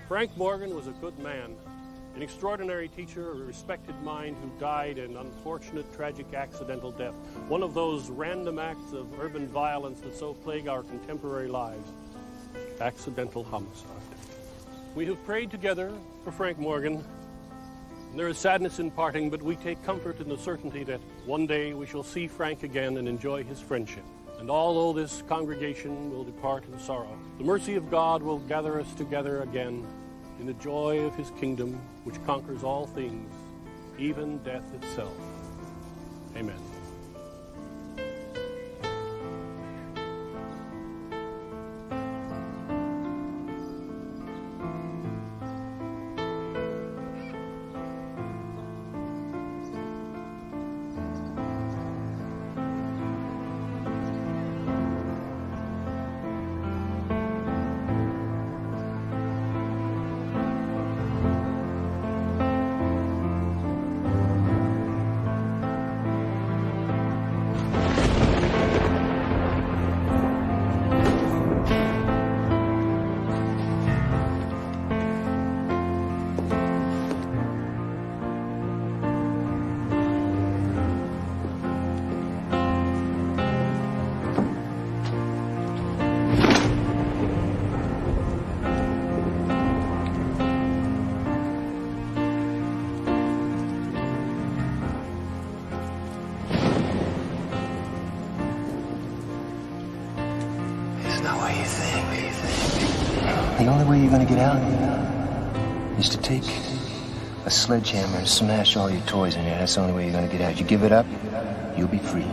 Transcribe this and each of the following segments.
Frank Morgan was a good man, an extraordinary teacher, a respected mind who died an unfortunate, tragic, accidental death. One of those random acts of urban violence that so plague our contemporary lives. Accidental homicide. We have prayed together for Frank Morgan. There is sadness in parting, but we take comfort in the certainty that one day we shall see Frank again and enjoy his friendship. And although this congregation will depart in sorrow, the mercy of God will gather us together again in the joy of his kingdom, which conquers all things, even death itself. Amen. The only way you're gonna get out is to take a sledgehammer and smash all your toys in there. That's the only way you're gonna get out. You give it up, you'll be free.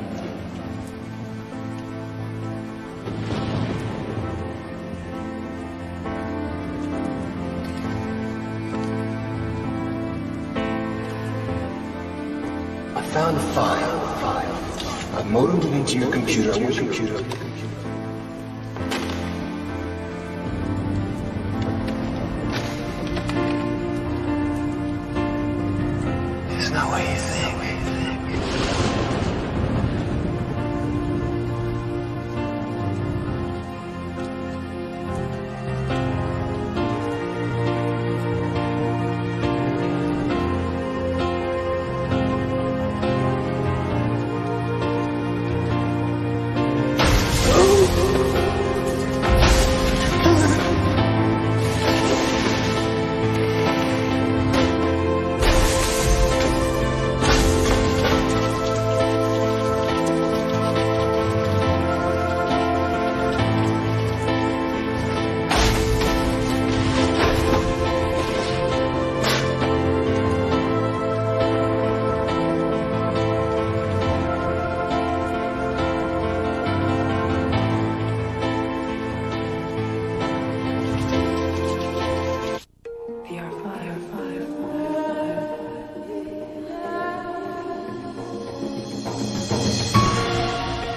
I found a file. I modemed it into your computer.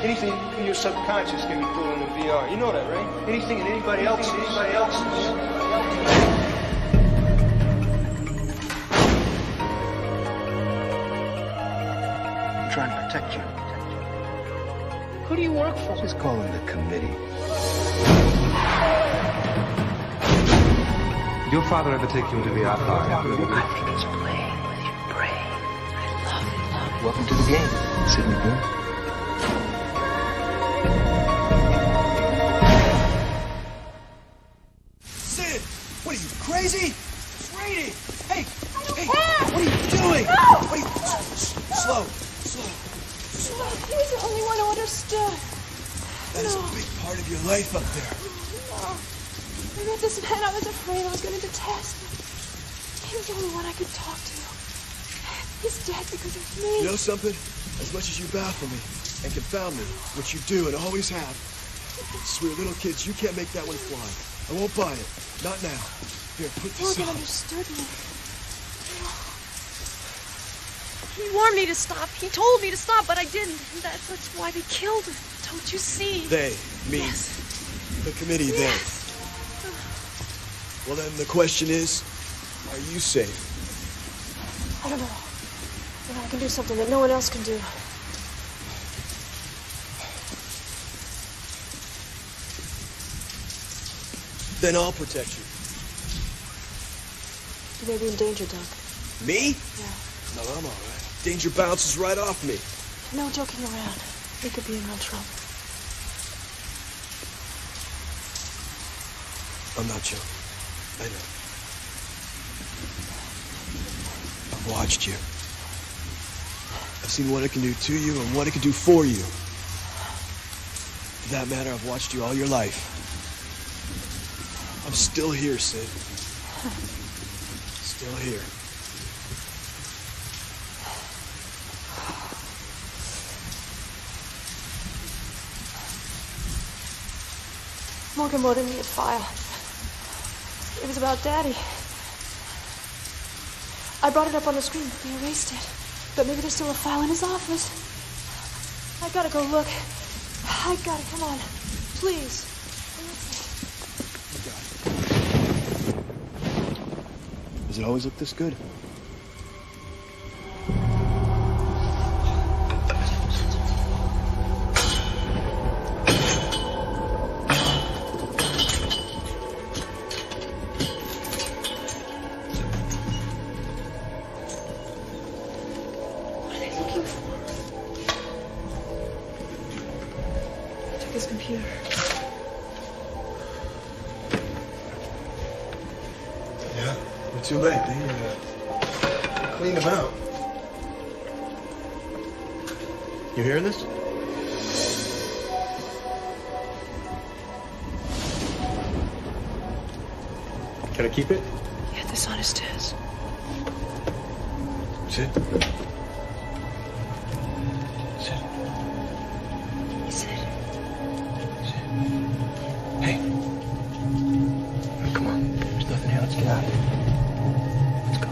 Anything in your subconscious can be put in the VR. You know that, right? Anything in anybody else's. I'm trying to protect you. Who do you work for? Just call them the committee. Did your father ever take you into VR.5? I think it's playing with your brain. I love it. Welcome to the game, Sidney Boone. Sid! What are you, crazy? It's raining! Hey! What are you doing? No! What are you... Slow. He was the only one who understood. That is a big part of your life up there. No. I met this man I was afraid I was going to detest. He was the only one I could talk to. He's dead because of me. You know something? As much as you bow for me and confound me, which you do and always have, sweet little kids, you can't make that one fly. I won't buy it. Not now. Here, put this Morgan on. understood me. He warned me to stop. He told me to stop, but I didn't. And that's why they killed him. Don't you see? They, me. Yes. The committee, they. Well, then the question is, are you safe? I don't know. But I can do something that no one else can do. Then I'll protect you. You may be in danger, Doc. Me? Yeah. No, I'm all right. Danger bounces right off me. No joking around. We could be in real trouble. I'm not joking. I know. I've watched you. I've seen what it can do to you and what it can do for you. For that matter, I've watched you all your life. I'm still here, Sid. Still here. Morgan wrote me a file. It was about Daddy. I brought it up on the screen, but they erased it. But maybe there's still a file in his office. I gotta go look. I gotta, come on. Please. You got it. Does it always look this good? Too late. They cleaned them out. You hearing this? Can I keep it? Yeah, this on his desk. Sid? Sid? Sid? Sid? Hey. Come on. There's nothing here. Let's get out of here. Let's go.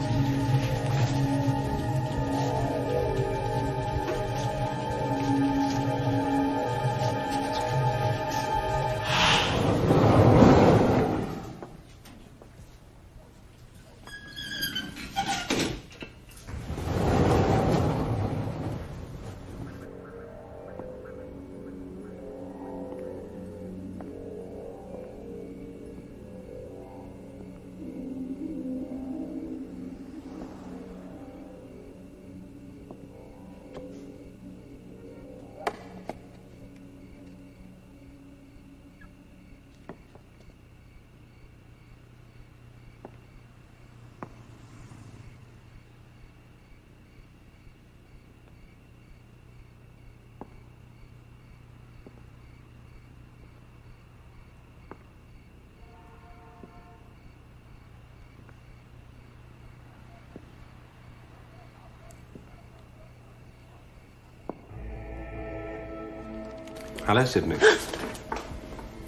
Hello, Sydney.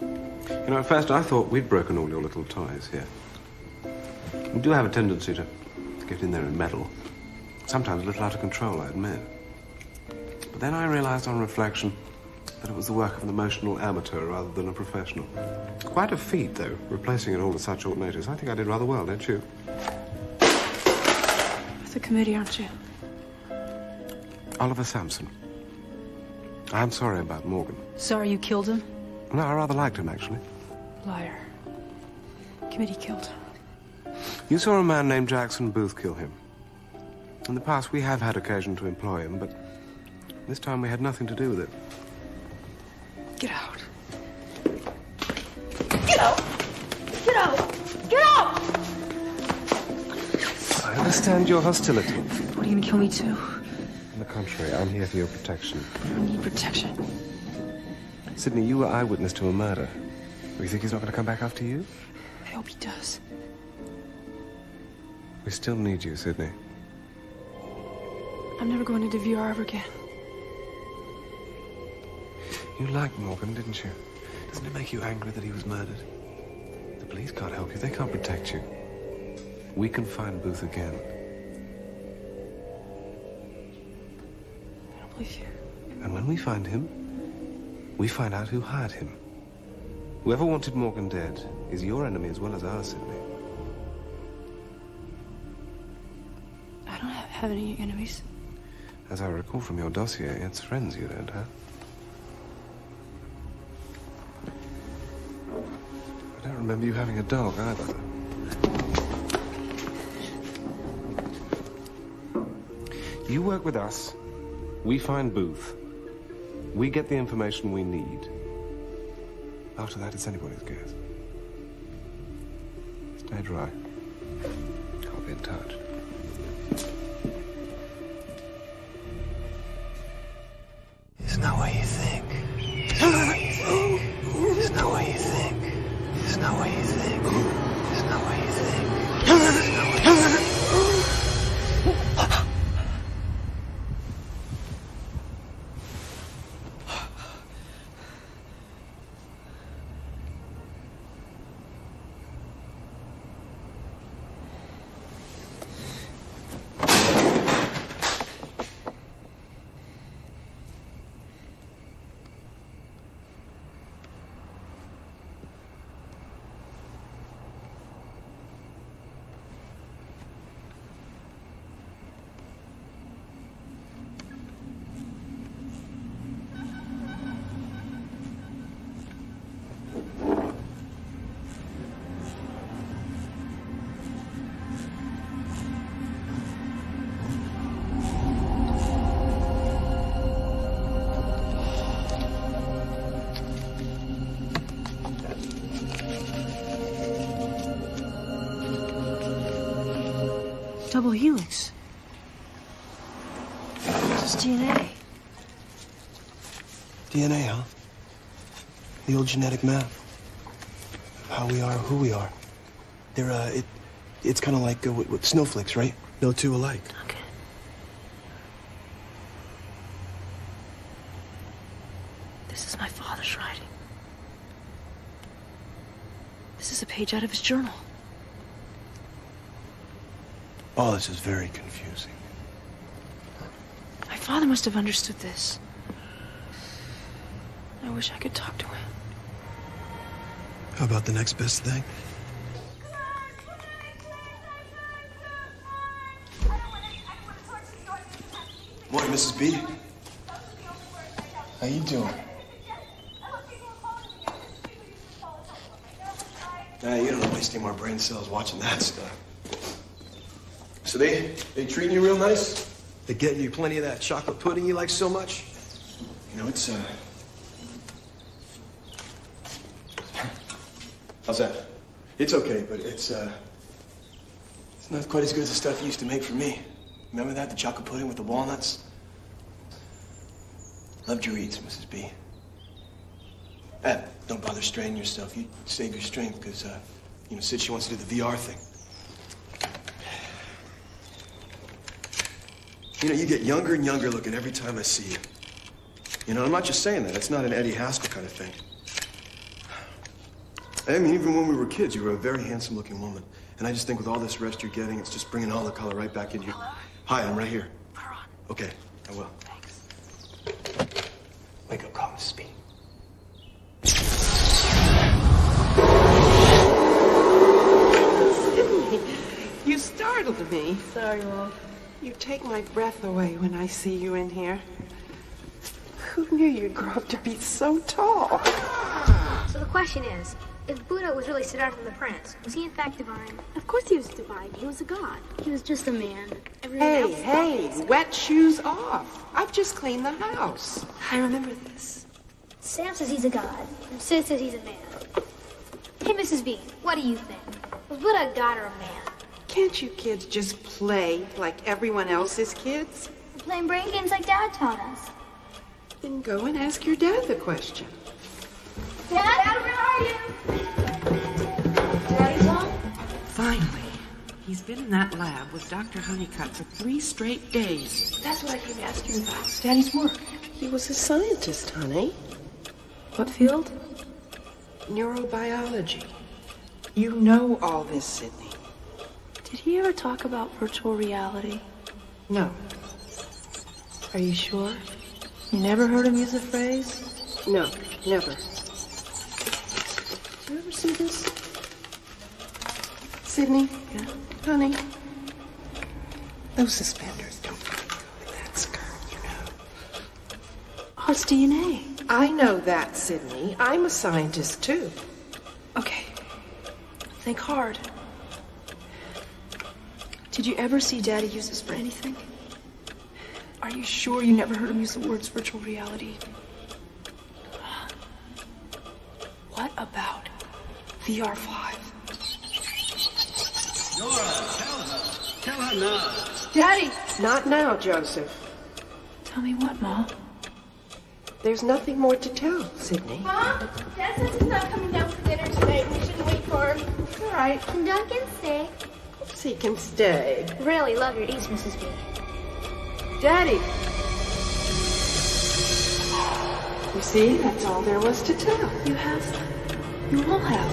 You know, at first I thought we'd broken all your little toys here. You do have a tendency to get in there and meddle. Sometimes a little out of control, I admit. But then I realized on reflection that it was the work of an emotional amateur rather than a professional. Quite a feat, though, replacing it all at such short notice. I think I did rather well, don't you? With the committee, aren't you? Oliver Sampson. I'm sorry about Morgan. Sorry you killed him? No, I rather liked him, actually. Liar. Committee killed him. You saw a man named Jackson Booth kill him. In the past, we have had occasion to employ him, but this time we had nothing to do with it. Get out. Get out! Get out! Get out! I understand your hostility. What, are you gonna kill me too? On the contrary, I'm here for your protection. I don't need protection. Sydney, you were eyewitness to a murder. You think he's not going to come back after you? I hope he does. We still need you, Sydney. I'm never going into VR ever again. You liked Morgan, didn't you? Doesn't it make you angry that he was murdered? The police can't help you. They can't protect you. We can find Booth again. I don't believe you. And when we find him, we find out who hired him. Whoever wanted Morgan dead is your enemy as well as ours, Sydney. I don't have any enemies. As I recall from your dossier, it's friends you don't have. I don't remember you having a dog either. You work with us, we find Booth, we get the information we need. After that, it's anybody's guess. Stay dry. I'll be in touch. It's not what you think. It's not what you think. It's not what you think. It's not what you think. It's not what you think. It's not what you think. Double helix. This is DNA. DNA, huh? The old genetic map of how we are, who we are. It's kind of like with snowflakes, right? No two alike. Okay. This is my father's writing. This is a page out of his journal. All this is very confusing. My father must have understood this. I wish I could talk to him. How about the next best thing? Morning, Mrs. B. How you doing? You don't waste any more brain cells watching that stuff. So they treating you real nice? They getting you plenty of that chocolate pudding you like so much? You know, it's how's that? It's okay, but it's not quite as good as the stuff you used to make for me. Remember that? The chocolate pudding with the walnuts? Loved your eats, Mrs. B. Don't bother straining yourself. You save your strength, because, Sid, she wants to do the VR thing. You know, you get younger and younger looking every time I see you. You know, I'm not just saying that. It's not an Eddie Haskell kind of thing. I mean, even when we were kids, you were a very handsome-looking woman. And I just think with all this rest you're getting, it's just bringing all the color right back into you. Hi, I'm right here. Put her on. Okay, I will. Thanks. Wake up call, Mrs. B. You startled me. Sorry, Mom. You take my breath away when I see you in here. Who knew you'd grow up to be so tall? So the question is, if Buddha was really Siddhartha the Prince, was he in fact divine? Of course he was divine. He was a god. He was just a man. Everyone Hey, wet shoes off. I've just cleaned the house. I remember this. Sam says he's a god, and Sid says he's a man. Hey, Mrs. B, what do you think? Was Buddha a god or a man? Can't you kids just play like everyone else's kids? We're playing brain games like Dad taught us. Then go and ask your dad the question. Dad, where are you? Daddy's home? Finally. He's been in that lab with Dr. Honeycutt for 3 straight days. That's what I came to ask you about. Daddy's work. He was a scientist, honey. What field? Neurobiology. You know all this, Sydney. Did he ever talk about virtual reality? No. Are you sure? You never heard him use the phrase? No, never. Did you ever see this? Sydney? Yeah. Honey? Those suspenders don't look good with that skirt, you know. Oh, it's DNA. I know that, Sydney. I'm a scientist, too. Okay. Think hard. Did you ever see Daddy use this for anything? Are you sure you never heard him use the words virtual reality? What about VR.5? Nora, tell her now. Daddy! Not now, Joseph. Tell me what, Ma? There's nothing more to tell, Sydney. Mom, Dad says he's not coming down for dinner tonight, and we shouldn't wait for him. All right. Can Duncan stay? Of course he can stay. Really love your East, Mrs. B. Daddy! You see, that's all there was to tell. You have. You all have.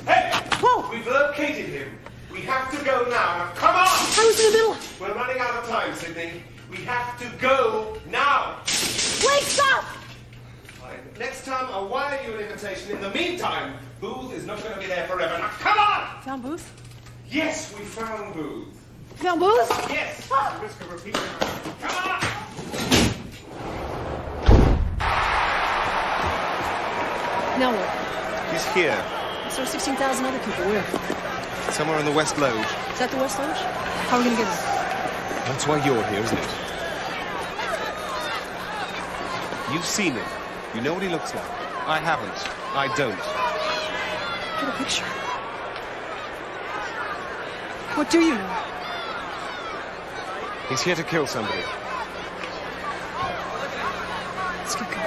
Hey! Whoa! We've located him. We have to go now. Come on! I was in the middle. We're running out of time, Sydney. We have to go now. Wait, stop! Fine. Next time, I'll wire you an invitation. In the meantime, Booth is not going to be there forever. Now, come on! Found Booth? Yes, we found Booth. Found Booth? Yes. At risk of repeating. Come on! Now what? He's here, So are 16,000 other people. Where? somewhere in the West Loge. Is that the West Loge? How are we gonna get him? That's why you're here, isn't it? You've seen him. You know what he looks like. I haven't. I don't. Get a picture. What do you know? He's here to kill somebody. Let's get going.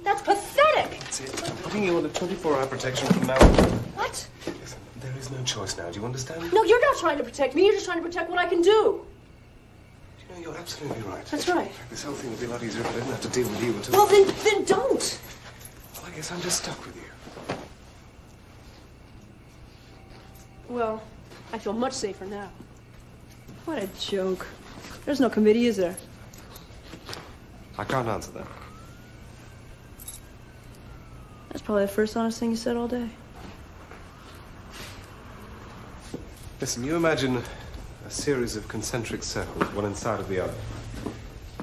That's pathetic. That's it. I'm putting you under 24-hour protection from now on. What? Listen, there is no choice now. Do you understand? No, you're not trying to protect me. You're just trying to protect what I can do. You know, you're absolutely right. That's right. This whole thing would be a lot easier if I didn't have to deal with you until... Well, then don't. Well, I guess I'm just stuck with you. Well, I feel much safer now. What a joke. There's no committee, is there? I can't answer that. That's probably the first honest thing you said all day. Listen, you imagine a series of concentric circles, one inside of the other.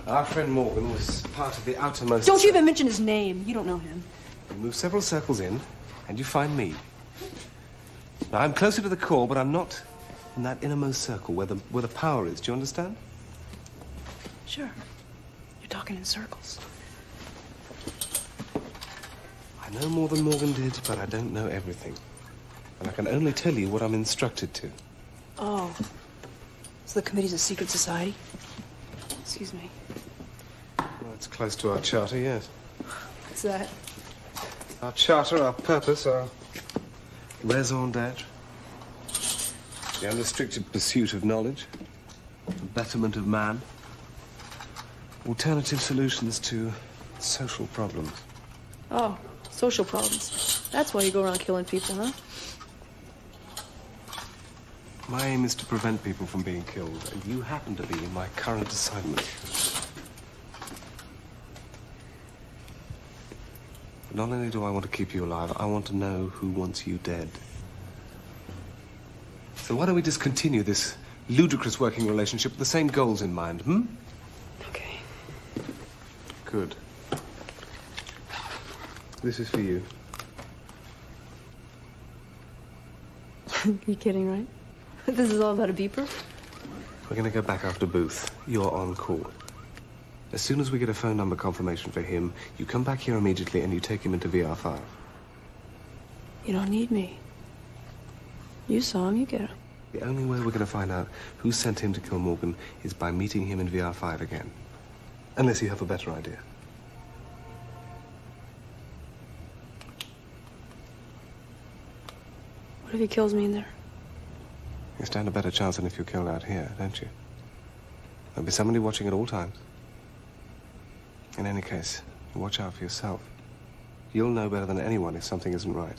Our friend Morgan was part of the outermost... Don't you even mention his name. You don't know him. You move several circles in, and you find me. Now, I'm closer to the core, but I'm not in that innermost circle where the power is. Do you understand? Sure. You're talking in circles. I know more than Morgan did, but I don't know everything. And I can only tell you what I'm instructed to. Oh. So the committee's a secret society? Excuse me. Well, it's close to our charter, yes. What's that? Our charter, our purpose, our raison d'etre. The unrestricted pursuit of knowledge. The betterment of man. Alternative solutions to Social problems. Oh, social problems. That's why you go around killing people, huh? My aim is to prevent people from being killed, and you happen to be my current assignment. But not only do I want to keep you alive, I want to know who wants you dead. So why don't we just continue this ludicrous working relationship with the same goals in mind, hmm? Okay. Good. This is for you. You kidding, right? This is all about a beeper? We're gonna go back after Booth. You're on call. As soon as we get a phone number confirmation for him, you come back here immediately and you take him into VR.5. You don't need me. You saw him, you get him. The only way we're gonna find out who sent him to kill Morgan is by meeting him in VR.5 again. Unless you have a better idea. What if he kills me in there? You stand a better chance than if you're killed out here, don't you? There'll be somebody watching at all times. In any case, watch out for yourself. You'll know better than anyone if something isn't right.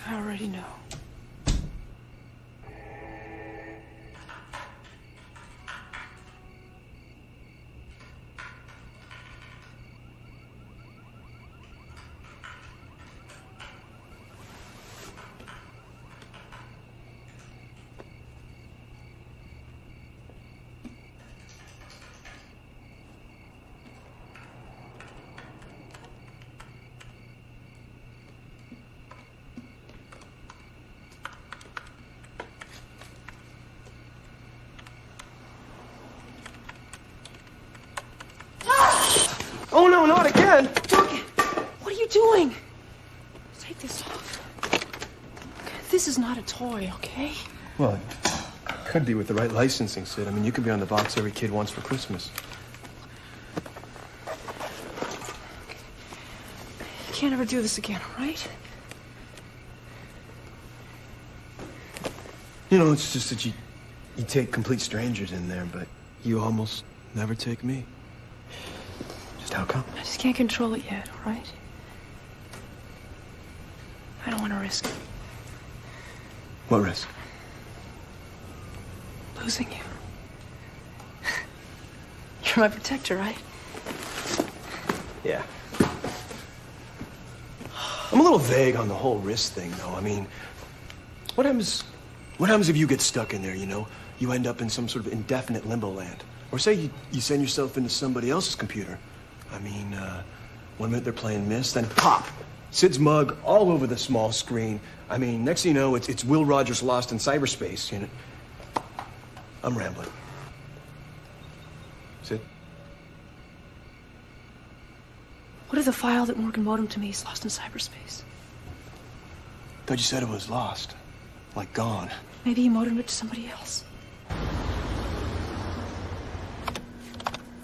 I already know. Oh, no, not again! What are you doing? Take this off. This is not a toy, okay? Well, it could be with the right licensing, Sid. I mean, you could be on the box every kid wants for Christmas. You can't ever do this again, all right? You know, it's just that you take complete strangers in there, but you almost never take me. Just how come? I just can't control it yet, all right? I don't want to risk it. What risk? Losing you. You're my protector, right? Yeah. I'm a little vague on the whole risk thing, though. I mean, what happens if you get stuck in there, you know? You end up in some sort of indefinite limbo land. Or say you send yourself into somebody else's computer. I mean, one minute they're playing Myst, then pop! Sid's mug all over the small screen. I mean, next thing you know, it's Will Rogers lost in cyberspace, you know? I'm rambling. Sid? What if the file that Morgan modem to me is lost in cyberspace? Thought you said it was lost. Like gone. Maybe he modemed it to somebody else.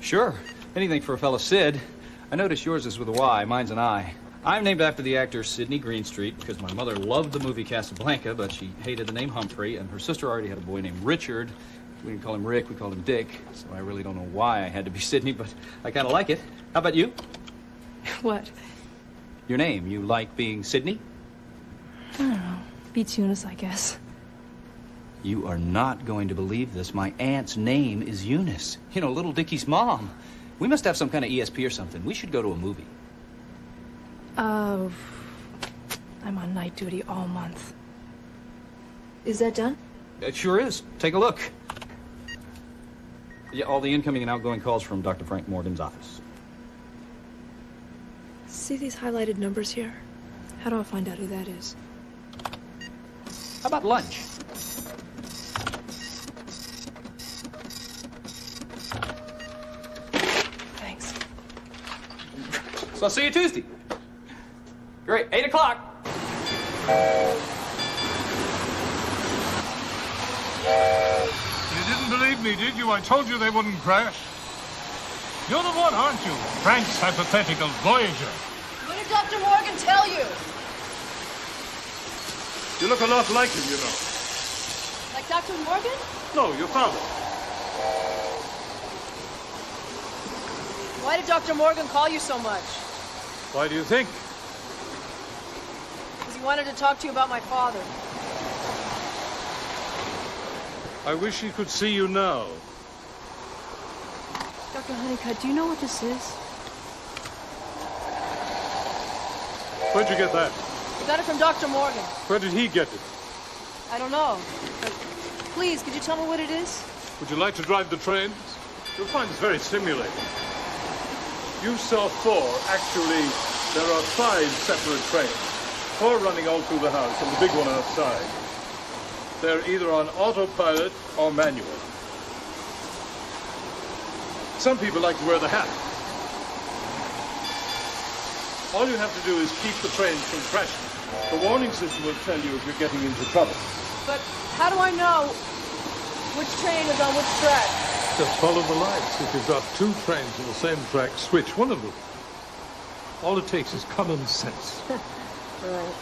Sure. Anything for a fellow Sid. I notice yours is with a Y, mine's an I. I'm named after the actor Sidney Greenstreet because my mother loved the movie Casablanca, but she hated the name Humphrey, and her sister already had a boy named Richard. We didn't call him Rick, we called him Dick, so I really don't know why I had to be Sidney, but I kind of like it. How about you? What? Your name, you like being Sidney? I don't know. Beats Eunice, I guess. You are not going to believe this. My aunt's name is Eunice. You know, little Dickie's mom. We must have some kind of ESP or something. We should go to a movie. I'm on night duty all month. Is that done? It sure is. Take a look. Yeah, all the incoming and outgoing calls from Dr. Frank Morgan's office. See these highlighted numbers here? How do I find out who that is? How about lunch? Thanks. So I'll see you Tuesday. Great, 8 o'clock. You didn't believe me, did you? I told you they wouldn't crash. You're the one, aren't you? Frank's hypothetical Voyager. What did Dr. Morgan tell you? You look a lot like him, you know. Dr. Morgan? No, your father. Why did Dr. Morgan call you so much? Why do you think? Because he wanted to talk to you about my father. I wish he could see you now. Dr. Honeycutt, do you know what this is? Where'd you get that? I got it from Dr. Morgan. Where did he get it? I don't know. But please, could you tell me what it is? Would you like to drive the trains? You'll find it's very stimulating. You saw 4. Actually, there are 5 separate trains. 4 running all through the house and the big one outside. They're either on autopilot or manual. Some people like to wear the hat. All you have to do is keep the trains from crashing. The warning system will tell you if you're getting into trouble. But how do I know which train is on which track? Just follow the lights. If you've got 2 trains on the same track, switch one of them. All it takes is common sense. Right.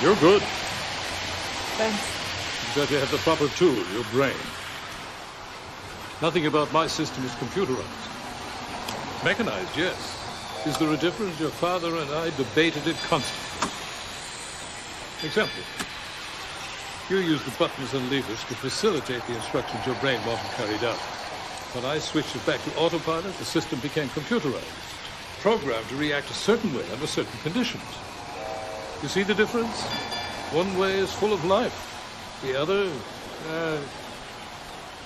You're good. Thanks. You've got to have the proper tool, your brain. Nothing about my system is computerized. Mechanized, yes. Is there a difference? Your father and I debated it constantly. Example. You use the buttons and levers to facilitate the instructions your brain wanted carried out. When I switched it back to autopilot, the system became computerized, programmed to react a certain way under certain conditions. You see the difference? One way is full of life. The other,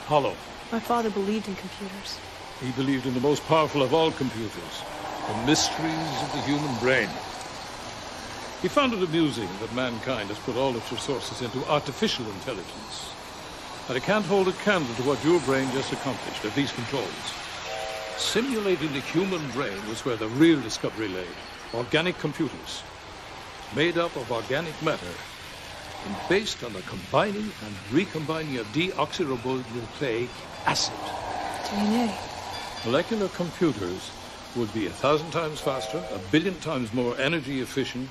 hollow. My father believed in computers. He believed in the most powerful of all computers, the mysteries of the human brain. He found it amusing that mankind has put all its resources into artificial intelligence. And it can't hold a candle to what your brain just accomplished at these controls. Simulating the human brain was where the real discovery lay. Organic computers, made up of organic matter, and based on the combining and recombining of deoxyribonucleic acid. DNA. Molecular computers would be 1,000 times faster, 1 billion times more energy efficient,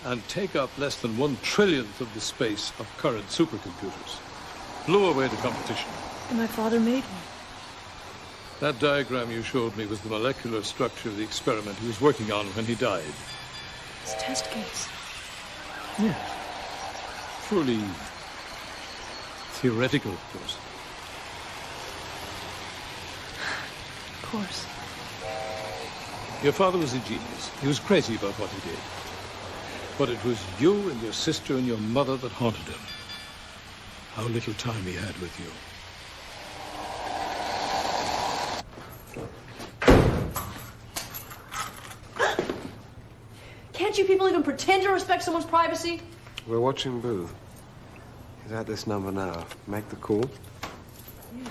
and take up less than 1/1,000,000,000th of the space of current supercomputers. Blew away the competition. And my father made one. That diagram you showed me was the molecular structure of the experiment he was working on when he died. His test case. Yes. Purely theoretical, of course. Of course. Your father was a genius. He was crazy about what he did. But it was you and your sister and your mother that haunted him. How little time he had with you. Can't you people even pretend to respect someone's privacy? We're watching Booth. He's at this number now. Make the call. Yeah.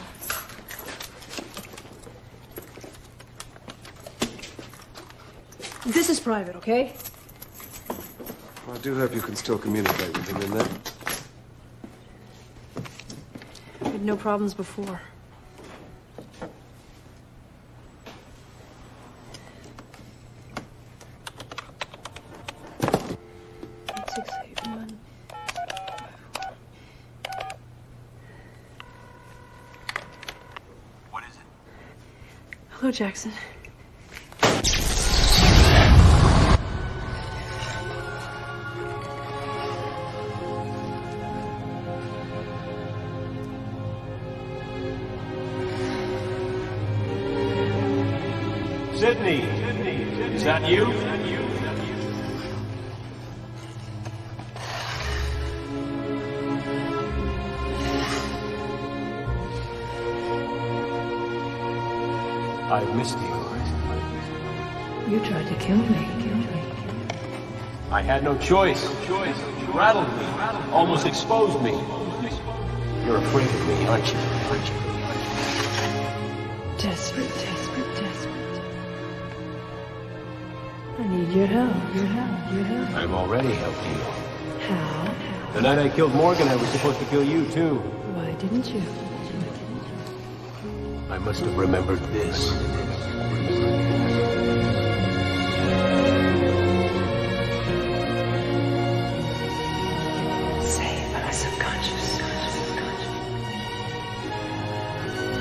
This is private, okay? Well, I do hope you can still communicate with him in there. I had no problems before. Hello, Jackson. Sydney, is that you? I've missed you. You tried to kill me. I had no choice. You rattled me, almost exposed me. You're afraid of me, aren't you? Desperate. I need your help. I've already helped you. How? The night I killed Morgan, I was supposed to kill you, too. Why didn't you? I must have remembered this. Saved by my subconscious.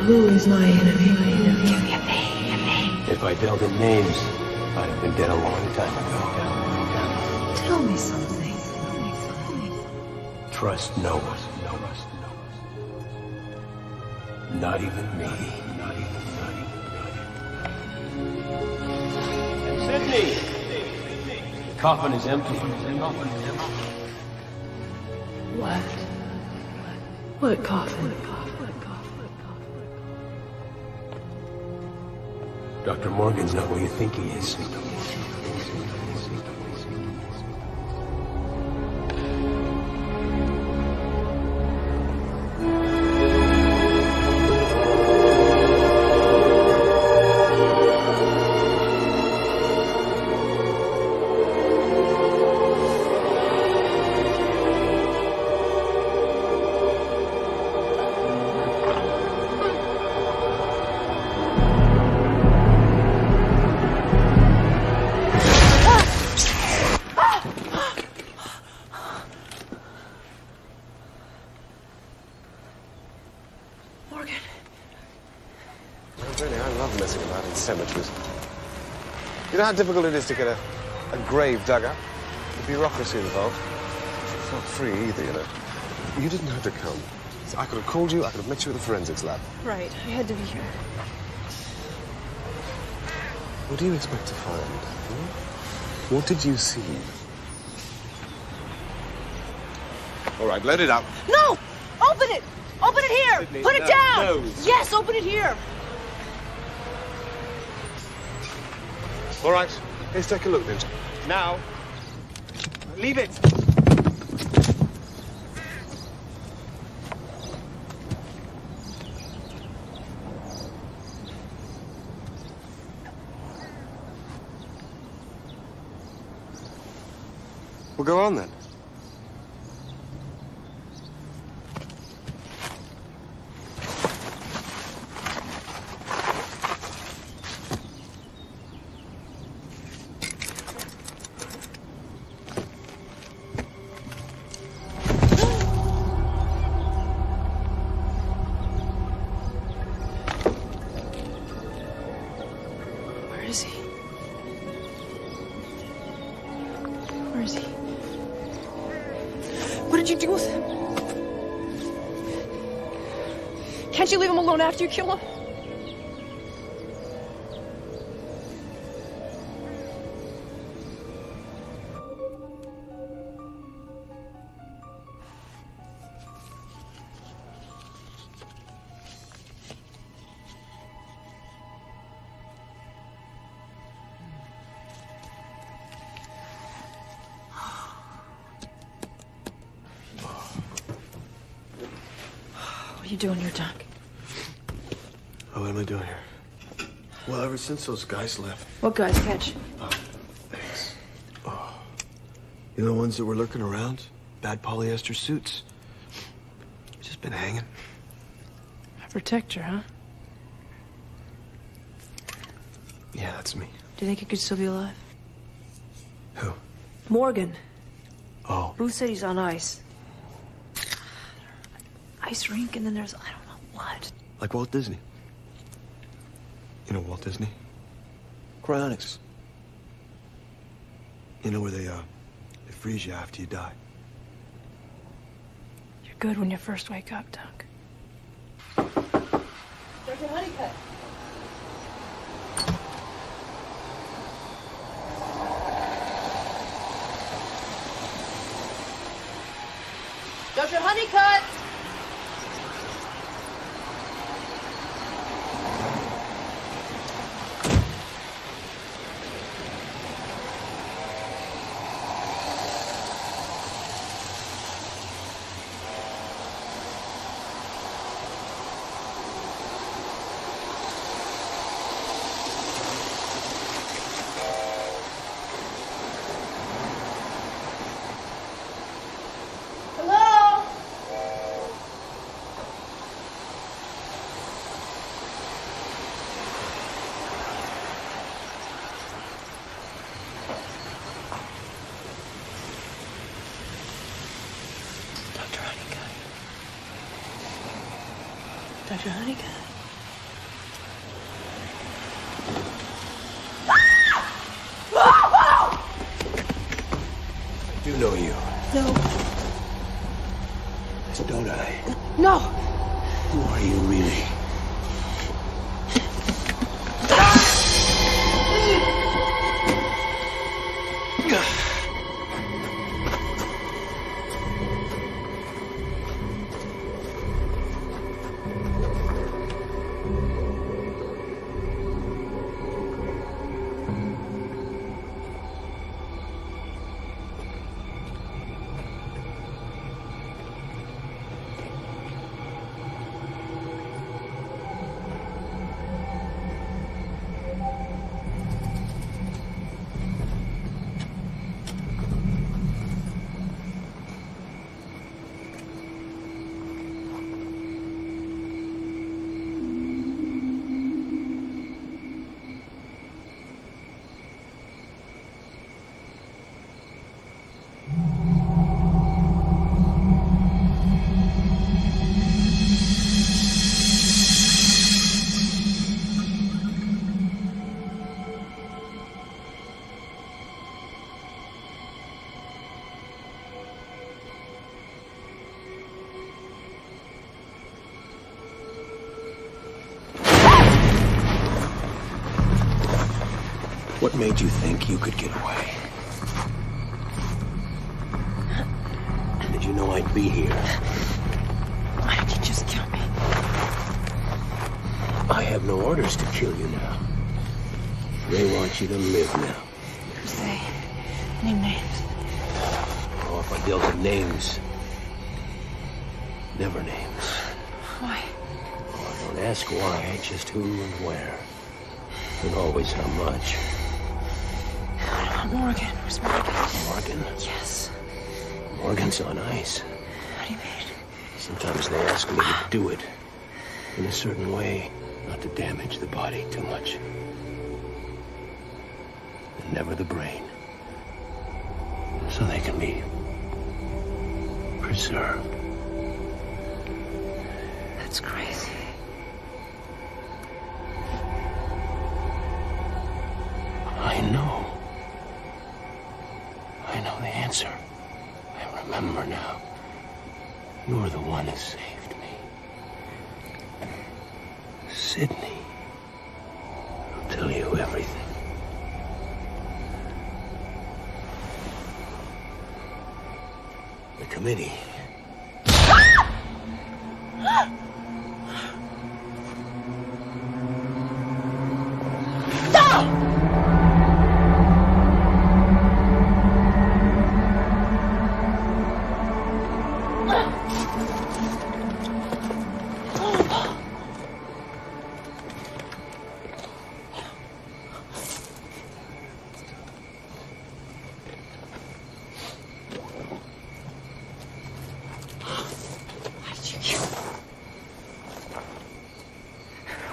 Who is my enemy? Give me a name. If I dealt in names, I'd have been dead a long time ago. Tell me something. Trust no one. Not even me. And Sydney! The coffin is empty. What? What coffin? Dr. Morgan's not what you think he is. Cemeteries. You know how difficult it is to get a grave dug up? The bureaucracy involved. It's not free either, you know. You didn't have to come. So I could have called you, I could have met you at the forensics lab. Right, I had to be here. What do you expect to find? What did you see? All right, let it out. No! Open it! Open it here! Sydney, Put it down! no. Yes, open it here! All right, let's take a look then. Now, leave it. Well, go on then. Can't you leave him alone after you kill him? What are you doing here, Doc? Oh, what am I doing here? Well, ever since those guys left. What guys, Catch? Oh, thanks. Oh. You know the ones that were lurking around? Bad polyester suits. Just been hanging. A protector, huh? Yeah, that's me. Do you think he could still be alive? Who? Morgan. Oh. Ruth said he's on ice. Ice rink, and then there's, I don't know what. Like Walt Disney. You know Walt Disney? Cryonics. You know where they freeze you after you die. You're good when you first wake up, Doc. Dr. Honeycutt. Dr. Honeycutt! Dr. Honeycutt. Dr. Honeycutt. I do know you. No. Don't I? No. Who are you really? What made you think you could get away? Did you know I'd be here? Why did you just kill me? I have no orders to kill you now. They want you to live now. Who's they? Name names. Oh, if I dealt in names. Never names. Why? Oh, don't ask why, just who and where. And always how much. Morgan. Where's Morgan? Morgan? Yes. Morgan's on ice. What do you mean? Sometimes they ask me to do it in a certain way, not to damage the body too much. And never the brain. So they can be preserved. That's crazy. I know. I know the answer. I remember now. You're the one who saved me. Sydney. I'll tell you everything. The committee.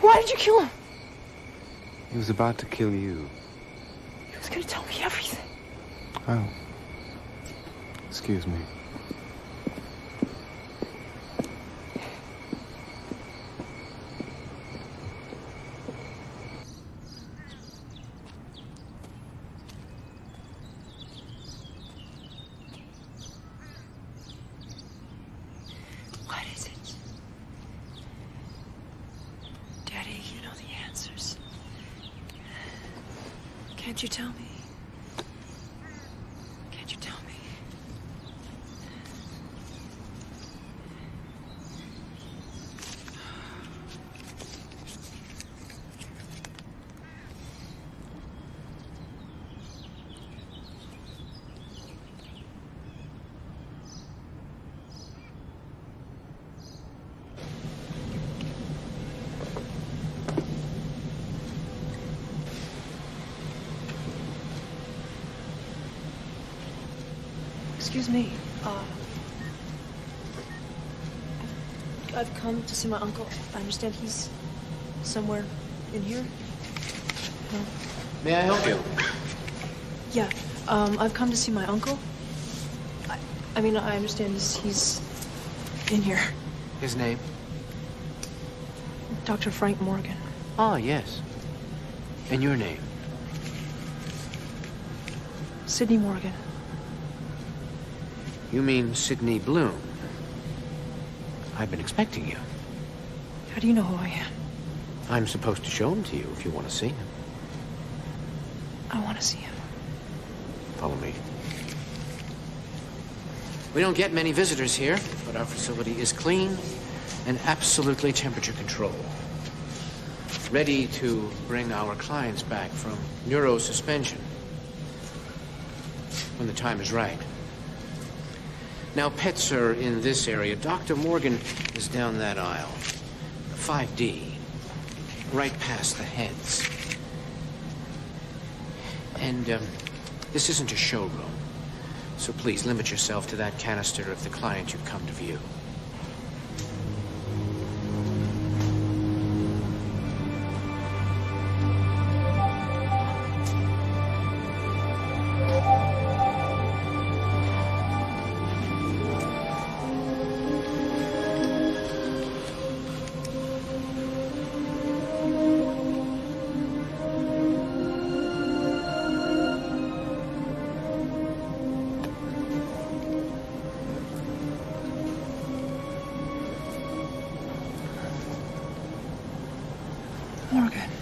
Why did you kill him? He was about to kill you. He was going to tell me everything. Oh. Excuse me. What is it? Daddy, you know the answers. Can't you tell me? Can't you tell me? Excuse me. I've come to see my uncle. I understand he's somewhere in here. No? May I help you? Yeah. I've come to see my uncle. I mean, I understand he's in here. His name? Dr. Frank Morgan. Ah, yes. And your name? Sidney Morgan. You mean Sidney Bloom? I've been expecting you. How do you know who I am? I'm supposed to show him to you if you want to see him. I want to see him. Follow me. We don't get many visitors here, but our facility is clean and absolutely temperature controlled. Ready to bring our clients back from neurosuspension when the time is right. Now, pets are in this area. Dr. Morgan is down that aisle. 5D. Right past the heads. And, this isn't a showroom. So please limit yourself to that canister of the client you've come to view. Morgan.